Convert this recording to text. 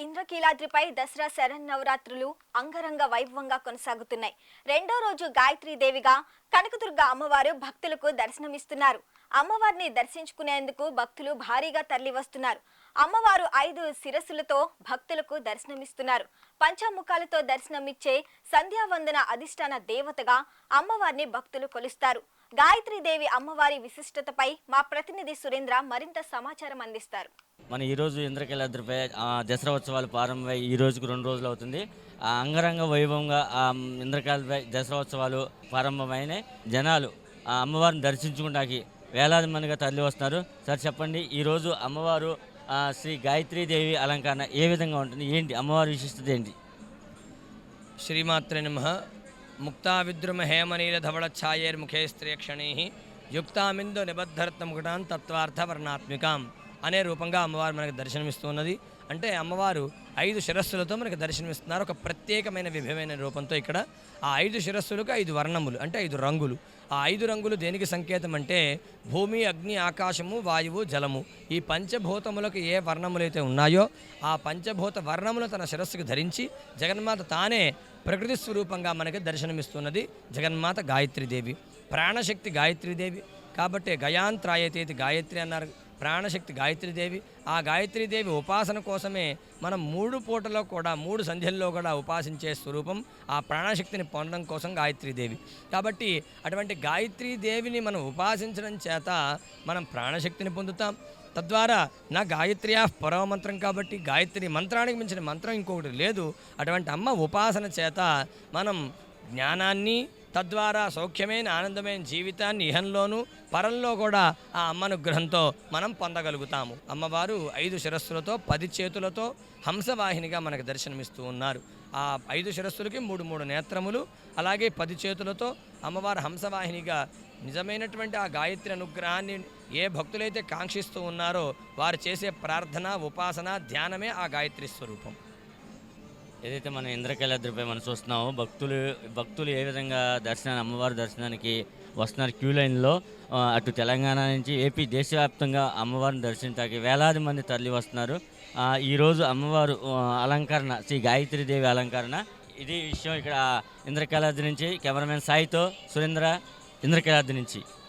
ఇంద్రకీలాద్రిపై దసరా శరన్నవరాత్రులు అంగరంగ వైభవంగా కొనసాగుతున్నాయి. రెండో రోజు గాయత్రీదేవిగా కనకదుర్గ అమ్మవారు భక్తులకు దర్శనమిస్తున్నారు. అమ్మవారిని దర్శించుకునేందుకు భక్తులు భారీగా తరలివస్తున్నారు. అమ్మవారు 5 శిరస్సులతో భక్తులకు దర్శనమిస్తున్నారు. పంచముఖాలతో దర్శనమిచ్చే సంధ్యావందన అధిష్టాన దేవతగా అమ్మవారిని భక్తులు కొలుస్తారు. గాయత్రీదేవి అమ్మవారి విశిష్టతపై మా ప్రతినిధి సురేంద్ర మరింత సమాచారం అందిస్తారు. మన ఈరోజు ఇంద్రకీలాద్రిపై దసరా ఉత్సవాలు ప్రారంభమై ఈ రోజుకు 2 రోజులు అవుతుంది. అంగరంగ వైభవంగా ఇంద్రకీలాద్రిపై దసరా ఉత్సవాలు ప్రారంభమైన జనాలు అమ్మవారిని దర్శించుకోవడానికి వేలాది మందిగా తరలి వస్తున్నారు. సార్ చెప్పండి, ఈరోజు అమ్మవారు శ్రీ గాయత్రీదేవి అలంకరణ ఏ విధంగా ఉంటుంది, ఏంటి అమ్మవారి విశిష్టత ఏంటి? శ్రీమాత్రే నమః. ముక్తా విద్రుమ హేమనీల ధవళ ఛాయేర్ముఖే స్త్రీక్షణై యుక్తామిందు నిబద్ధరత్నముకుటాం తత్వార్థ వర్ణాత్మికాం అనే రూపంగా అమ్మవారు మనకు దర్శనమిస్తున్నది. అంటే అమ్మవారు 5 శిరస్సులతో మనకు దర్శనమిస్తున్నారు. ఒక ప్రత్యేకమైన విభవమైన రూపంతో ఇక్కడ ఆ 5 శిరస్సులకు 5 వర్ణములు అంటే 5 రంగులు. ఆ 5 రంగులు దేనికి సంకేతం అంటే భూమి, అగ్ని, ఆకాశము, వాయువు, జలము, ఈ పంచభూతములకు ఏ వర్ణములైతే ఉన్నాయో ఆ పంచభూత వర్ణములు తన శిరస్సుకు ధరించి జగన్మాత తానే ప్రకృతి స్వరూపంగా మనకి దర్శనమిస్తున్నది. జగన్మాత గాయత్రీదేవి, ప్రాణశక్తి గాయత్రీదేవి. కాబట్టి గయాంత్రాయతేతి గాయత్రి అన్నారు. ప్రాణశక్తి గాయత్రీదేవి. ఆ గాయత్రీదేవి ఉపాసన కోసమే మనం 3 పూటలో కూడా 3 సంధ్యల్లో కూడా ఉపాసించే స్వరూపం ఆ ప్రాణశక్తిని పొందడం కోసం గాయత్రీదేవి. కాబట్టి అటువంటి గాయత్రీదేవిని మనం ఉపాసించడం చేత మనం ప్రాణశక్తిని పొందుతాం. తద్వారా నా గాయత్ర్యా పరమమంత్రం కాబట్టి గాయత్రి మంత్రానికి మించిన మంత్రం ఇంకొకటి లేదు. అటువంటి అమ్మ ఉపాసన చేత మనం జ్ఞానాన్ని, తద్వారా సౌఖ్యమైన ఆనందమైన జీవితాన్ని ఇహంలోనూ పరంలో కూడా ఆ అమ్మనుగ్రహంతో మనం పొందగలుగుతాము. అమ్మవారు 5 శిరస్సులతో 10 చేతులతో హంసవాహినిగా మనకు దర్శనమిస్తూ ఉన్నారు. ఆ 5 శిరస్సులకి 3 నేత్రములు, అలాగే 10 చేతులతో అమ్మవారు హంసవాహినిగా నిజమైనటువంటి ఆ గాయత్రి అనుగ్రహాన్ని ఏ భక్తులైతే కాంక్షిస్తూ ఉన్నారో వారు చేసే ప్రార్థన, ఉపాసన, ధ్యానమే ఆ గాయత్రి స్వరూపం. ఏదైతే మనం ఇంద్రకీలాద్రిపై మనం చూస్తున్నామో భక్తులు ఏ విధంగా అమ్మవారి దర్శనానికి వస్తున్నారు. క్యూ లైన్లో అటు తెలంగాణ నుంచి ఏపీ దేశవ్యాప్తంగా అమ్మవారిని దర్శించడానికి వేలాది మంది తరలి వస్తున్నారు. ఈరోజు అమ్మవారు అలంకరణ, శ్రీ గాయత్రీదేవి అలంకరణ, ఇది విషయం. ఇక్కడ ఇంద్రకీలాద్రి నుంచి కెమెరామెన్ సాయితో సురేంద్ర, ఇంద్రకీలాద్రి నుంచి.